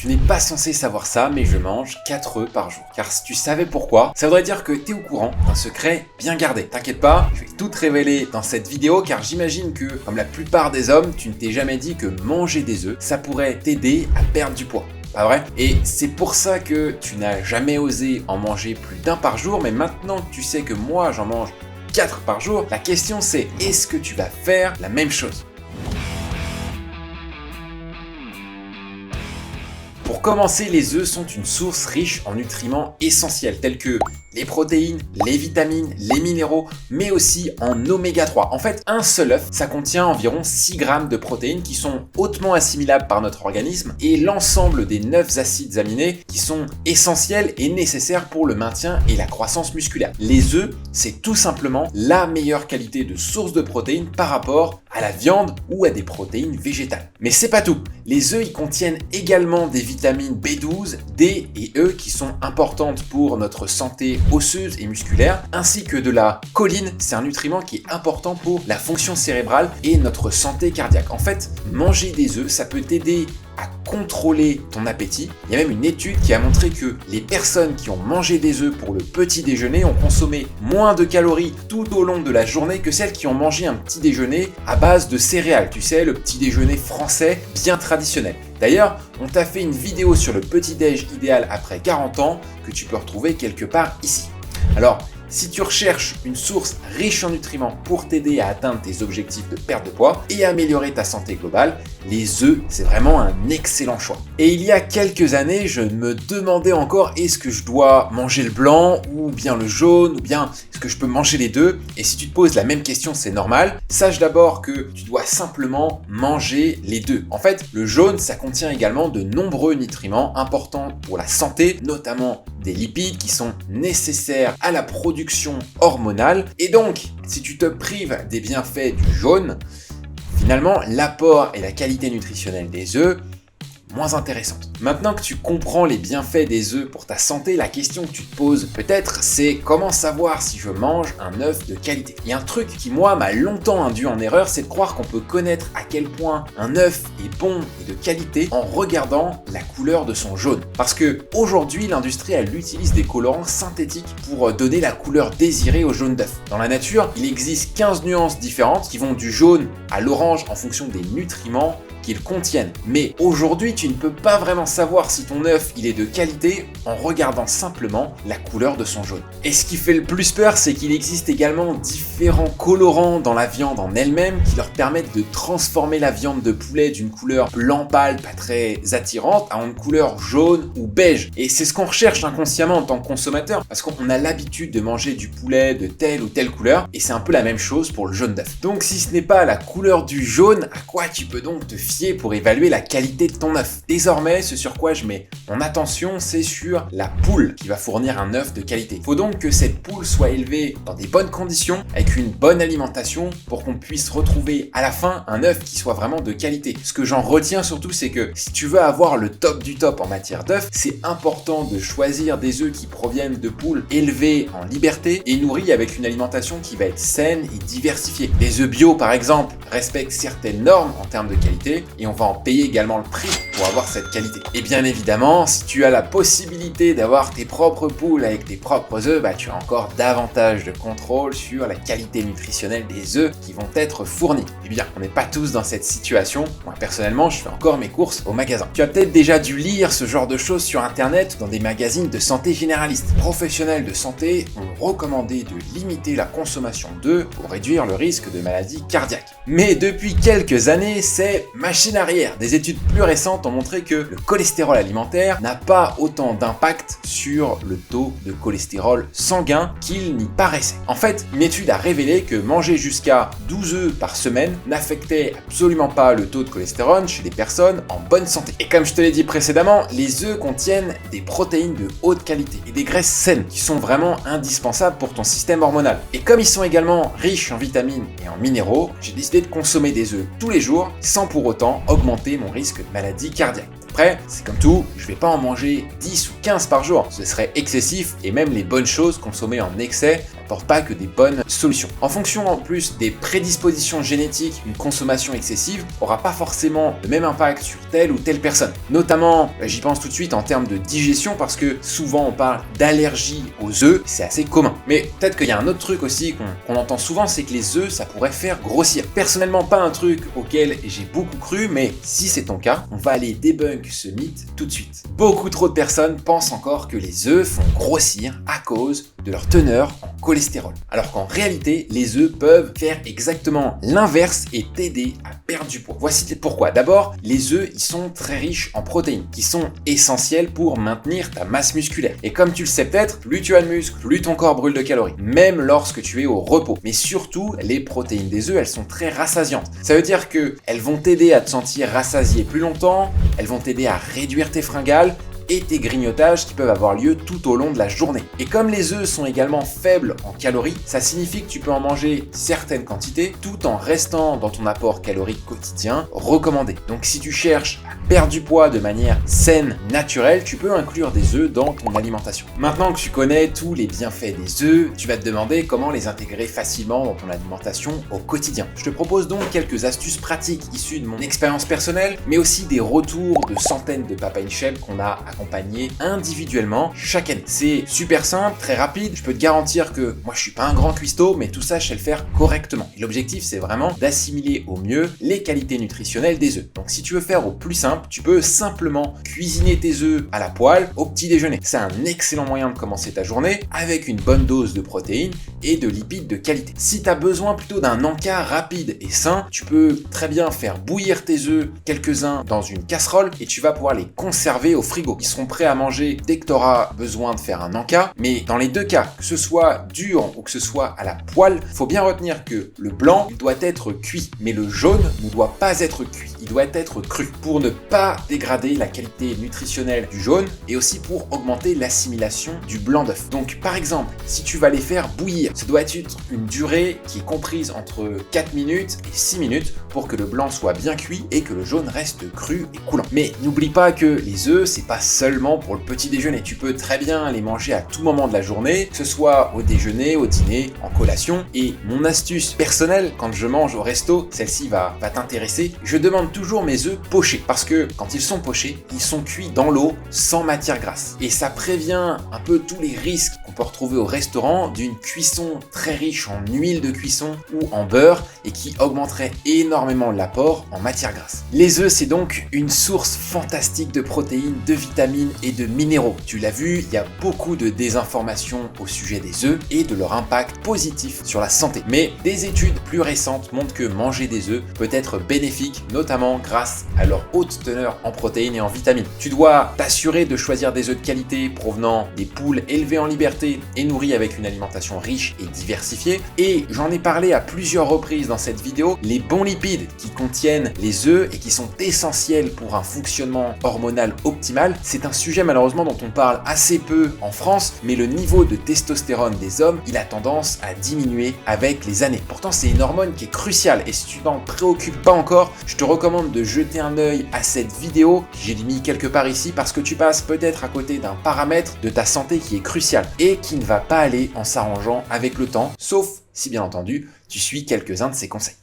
Tu n'es pas censé savoir ça, mais je mange 4 œufs par jour. Car si tu savais pourquoi, ça voudrait dire que tu es au courant d'un secret bien gardé. T'inquiète pas, je vais tout te révéler dans cette vidéo car j'imagine que, comme la plupart des hommes, tu ne t'es jamais dit que manger des œufs, ça pourrait t'aider à perdre du poids. Pas vrai? Et c'est pour ça que tu n'as jamais osé en manger plus d'un par jour, mais maintenant que tu sais que moi j'en mange 4 par jour, la question c'est est-ce que tu vas faire la même chose? Pour commencer, les œufs sont une source riche en nutriments essentiels tels que les protéines, les vitamines, les minéraux, mais aussi en oméga 3. En fait, un seul œuf, ça contient environ 6 grammes de protéines qui sont hautement assimilables par notre organisme et l'ensemble des 9 acides aminés qui sont essentiels et nécessaires pour le maintien et la croissance musculaire. Les œufs, c'est tout simplement la meilleure qualité de source de protéines par rapport à la viande ou à des protéines végétales. Mais c'est pas tout. Les œufs, ils contiennent également des vitamines B12, D et E qui sont importantes pour notre santé osseuse et musculaire, ainsi que de la choline, c'est un nutriment qui est important pour la fonction cérébrale et notre santé cardiaque. En fait, manger des œufs, ça peut t'aider à contrôler ton appétit. Il y a même une étude qui a montré que les personnes qui ont mangé des œufs pour le petit déjeuner ont consommé moins de calories tout au long de la journée que celles qui ont mangé un petit déjeuner à base de céréales. Tu sais, le petit déjeuner français bien traditionnel. D'ailleurs, on t'a fait une vidéo sur le petit-déj idéal après 40 ans que tu peux retrouver quelque part ici. Alors, si tu recherches une source riche en nutriments pour t'aider à atteindre tes objectifs de perte de poids et améliorer ta santé globale, les œufs, c'est vraiment un excellent choix. Et il y a quelques années, je me demandais encore est-ce que je dois manger le blanc ou bien le jaune ou bien est-ce que je peux manger les deux? Et si tu te poses la même question, c'est normal. Sache d'abord que tu dois simplement manger les deux. En fait, le jaune, ça contient également de nombreux nutriments importants pour la santé, notamment des lipides qui sont nécessaires à la production hormonale. Et donc, si tu te prives des bienfaits du jaune, finalement, l'apport et la qualité nutritionnelle des œufs, moins intéressante. Maintenant que tu comprends les bienfaits des œufs pour ta santé, la question que tu te poses peut-être, c'est comment savoir si je mange un œuf de qualité. Et un truc qui, moi, m'a longtemps induit en erreur, c'est de croire qu'on peut connaître à quel point un œuf est bon et de qualité en regardant la couleur de son jaune. Parce que aujourd'hui, l'industrie, elle utilise des colorants synthétiques pour donner la couleur désirée au jaune d'œuf. Dans la nature, il existe 15 nuances différentes qui vont du jaune à l'orange en fonction des nutriments qu'ils contiennent. Mais aujourd'hui, tu ne peux pas vraiment savoir si ton œuf il est de qualité en regardant simplement la couleur de son jaune. Et ce qui fait le plus peur, c'est qu'il existe également différents colorants dans la viande en elle-même qui leur permettent de transformer la viande de poulet d'une couleur blanc pâle, pas très attirante, à une couleur jaune ou beige. Et c'est ce qu'on recherche inconsciemment en tant que consommateur, parce qu'on a l'habitude de manger du poulet de telle ou telle couleur, et c'est un peu la même chose pour le jaune d'œuf. Donc si ce n'est pas la couleur du jaune, à quoi tu peux donc te fier pour évaluer la qualité de ton œuf? Désormais, ce sur quoi je mets mon attention, c'est sur la poule qui va fournir un œuf de qualité. Il faut donc que cette poule soit élevée dans des bonnes conditions, avec une bonne alimentation, pour qu'on puisse retrouver à la fin un œuf qui soit vraiment de qualité. Ce que j'en retiens surtout, c'est que si tu veux avoir le top du top en matière d'œufs, c'est important de choisir des œufs qui proviennent de poules élevées en liberté et nourries avec une alimentation qui va être saine et diversifiée. Les œufs bio, par exemple, respectent certaines normes en termes de qualité, et on va en payer également le prix pour avoir cette qualité. Et bien évidemment, si tu as la possibilité d'avoir tes propres poules avec tes propres œufs, tu as encore davantage de contrôle sur la qualité nutritionnelle des œufs qui vont être fournis. Eh bien, on n'est pas tous dans cette situation. Moi, personnellement, je fais encore mes courses au magasin. Tu as peut-être déjà dû lire ce genre de choses sur internet dans des magazines de santé généraliste. Professionnels de santé ont recommandé de limiter la consommation d'œufs pour réduire le risque de maladies cardiaques. Mais depuis quelques années, c'est machine arrière. Des études plus récentes ont montré que le cholestérol alimentaire n'a pas autant d'impact sur le taux de cholestérol sanguin qu'il n'y paraissait. En fait, une étude a révélé que manger jusqu'à 12 œufs par semaine n'affectait absolument pas le taux de cholestérol chez les personnes en bonne santé. Et comme je te l'ai dit précédemment, les œufs contiennent des protéines de haute qualité et des graisses saines qui sont vraiment indispensables pour ton système hormonal. Et comme ils sont également riches en vitamines et en minéraux, j'ai décidé de consommer des œufs tous les jours sans pour autant augmenter mon risque de maladie cardiaque. Après, c'est comme tout, je vais pas en manger 10 ou 15 par jour. Ce serait excessif et même les bonnes choses consommées en excès n'apportent pas que des bonnes solutions. En fonction en plus des prédispositions génétiques, une consommation excessive aura pas forcément le même impact sur telle ou telle personne. Notamment, j'y pense tout de suite en termes de digestion parce que souvent on parle d'allergie aux œufs, c'est assez commun. Mais peut-être qu'il y a un autre truc aussi qu'on entend souvent, c'est que les œufs ça pourrait faire grossir. Personnellement, pas un truc auquel j'ai beaucoup cru, mais si c'est ton cas, on va aller débunk ce mythe tout de suite. Beaucoup trop de personnes pensent encore que les œufs font grossir à cause de leur teneur en cholestérol. Alors qu'en réalité, les œufs peuvent faire exactement l'inverse et t'aider à perdre du poids. Voici pourquoi. D'abord, les œufs, ils sont très riches en protéines, qui sont essentielles pour maintenir ta masse musculaire. Et comme tu le sais peut-être, plus tu as de muscles, plus ton corps brûle de calories, même lorsque tu es au repos. Mais surtout, les protéines des œufs, elles sont très rassasiantes. Ça veut dire qu'elles vont t'aider à te sentir rassasié plus longtemps, elles vont t'aider à réduire tes fringales, et tes grignotages qui peuvent avoir lieu tout au long de la journée. Et comme les œufs sont également faibles en calories, ça signifie que tu peux en manger certaines quantités tout en restant dans ton apport calorique quotidien recommandé. Donc si tu cherches à perdre du poids de manière saine, naturelle, tu peux inclure des œufs dans ton alimentation. Maintenant que tu connais tous les bienfaits des œufs, tu vas te demander comment les intégrer facilement dans ton alimentation au quotidien. Je te propose donc quelques astuces pratiques issues de mon expérience personnelle, mais aussi des retours de centaines de Papa in Shape qu'on a accompagné individuellement chaque année. C'est super simple, très rapide, je peux te garantir que moi je suis pas un grand cuistot, mais tout ça je sais le faire correctement. Et l'objectif c'est vraiment d'assimiler au mieux les qualités nutritionnelles des œufs. Donc si tu veux faire au plus simple, tu peux simplement cuisiner tes œufs à la poêle au petit déjeuner. C'est un excellent moyen de commencer ta journée avec une bonne dose de protéines et de lipides de qualité. Si tu as besoin plutôt d'un encas rapide et sain, tu peux très bien faire bouillir tes œufs quelques-uns dans une casserole et tu vas pouvoir les conserver au frigo. Ils seront prêts à manger dès que tu auras besoin de faire un encas, mais dans les deux cas, que ce soit dur ou que ce soit à la poêle, faut bien retenir que le blanc il doit être cuit, mais le jaune ne doit pas être cuit, il doit être cru pour ne pas dégrader la qualité nutritionnelle du jaune et aussi pour augmenter l'assimilation du blanc d'œuf. Donc par exemple, si tu vas les faire bouillir, ça doit être une durée qui est comprise entre 4 minutes et 6 minutes pour que le blanc soit bien cuit et que le jaune reste cru et coulant. Mais n'oublie pas que les œufs, c'est pas seulement pour le petit déjeuner. Tu peux très bien les manger à tout moment de la journée, que ce soit au déjeuner, au dîner, en collation. Et mon astuce personnelle, quand je mange au resto, celle-ci va t'intéresser. Je demande toujours mes œufs pochés parce que quand ils sont pochés, ils sont cuits dans l'eau sans matière grasse. Et ça prévient un peu tous les risques qu'on peut retrouver au restaurant d'une cuisson très riche en huile de cuisson ou en beurre et qui augmenterait énormément l'apport en matière grasse. Les œufs, c'est donc une source fantastique de protéines, de vitamines et de minéraux. Tu l'as vu, il y a beaucoup de désinformation au sujet des œufs et de leur impact positif sur la santé. Mais des études plus récentes montrent que manger des œufs peut être bénéfique, notamment grâce à leur haute teneur en protéines et en vitamines. Tu dois t'assurer de choisir des œufs de qualité provenant des poules élevées en liberté et nourries avec une alimentation riche et diversifiée. Et j'en ai parlé à plusieurs reprises dans cette vidéo, les bons lipides qui contiennent les œufs et qui sont essentiels pour un fonctionnement hormonal optimal, c'est un sujet malheureusement dont on parle assez peu en France, mais le niveau de testostérone des hommes, il a tendance à diminuer avec les années. Pourtant, c'est une hormone qui est cruciale et si tu t'en préoccupes pas encore, je te recommande de jeter un œil à cette vidéo que j'ai mis quelque part ici parce que tu passes peut-être à côté d'un paramètre de ta santé qui est crucial et qui ne va pas aller en s'arrangeant avec le temps, sauf si bien entendu, tu suis quelques-uns de ces conseils.